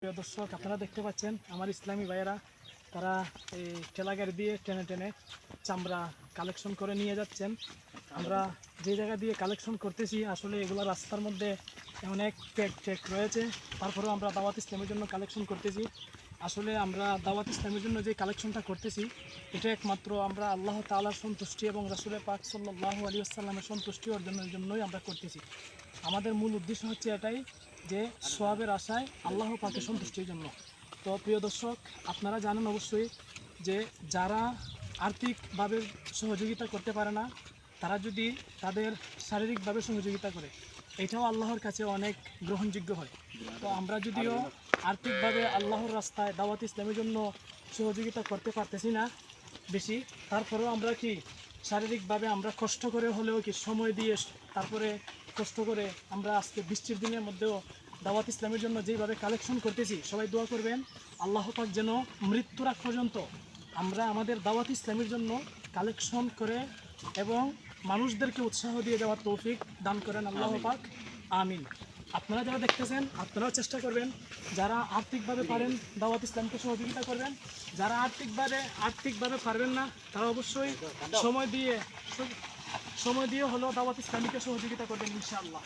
প্রিয় দর্শক, আপনারা দেখতে পাচ্ছেন আমার ইসলামী ভাইয়েরা তারা এই ঠেলাগাড়ি দিয়ে টেনে টেনে চামড়া কালেকশন করে নিয়ে যাচ্ছেন। আমরা যে জায়গা দিয়ে কালেকশন করতেছি আসলে এগুলো রাস্তার মধ্যে অনেক টেক রয়েছে, তারপরেও আমরা দাওয়াত ইসলামের জন্য কালেকশন করতেছি। আসলে আমরা দাওয়াত ইসলামের জন্য যে কালেকশনটা করতেছি এটা একমাত্র আমরা আল্লাহ তাআলার সন্তুষ্টি এবং রাসূল পাক সাল্লাল্লাহু আলাইহি ওয়াসাল্লামের সন্তুষ্টি অর্জনের জন্যই আমরা করতেছি। আমাদের মূল উদ্দেশ্য হচ্ছে এটাই যে সোয়াবের আশায় আল্লাহ পাকের সন্তুষ্টির জন্য। তো প্রিয় দর্শক, আপনারা জানেন অবশ্যই যে যারা আর্থিকভাবে সহযোগিতা করতে পারে না তারা যদি তাদের শারীরিকভাবে সহযোগিতা করে এটাও আল্লাহর কাছে অনেক গ্রহণযোগ্য হয়। তো আমরা যদিও আর্থিকভাবে আল্লাহর রাস্তায় দাওয়াত ইসলামের জন্য সহযোগিতা করতে পারতেছি না বেশি, তারপরেও আমরা কি শারীরিকভাবে আমরা কষ্ট করে হলেও কি সময় দিয়ে তারপরে কষ্ট করে আমরা আজকে বৃষ্টির দিনের মধ্যেও দাওয়াত ইসলামের জন্য যেইভাবে কালেকশন করতেছি, সবাই দোয়া করবেন আল্লাহ পাক যেন মৃত্যুর আগ পর্যন্ত আমরা আমাদের দাওয়াত ইসলামের জন্য কালেকশন করে এবং মানুষদেরকে উৎসাহ দিয়ে দেওয়ার তৌফিক দান করেন আল্লাহ পাক, আমিন। আপনারা যারা দেখতেছেন আপনারাও চেষ্টা করবেন, যারা আর্থিকভাবে পারেন দাওয়াত ইসলামকে সহযোগিতা করবেন, যারা আর্থিকভাবে পারবেন না তারা অবশ্যই সময় দিয়ে হলেও দাওয়াত ইসলামীকে সহযোগিতা করবেন ইনশাআল্লাহ।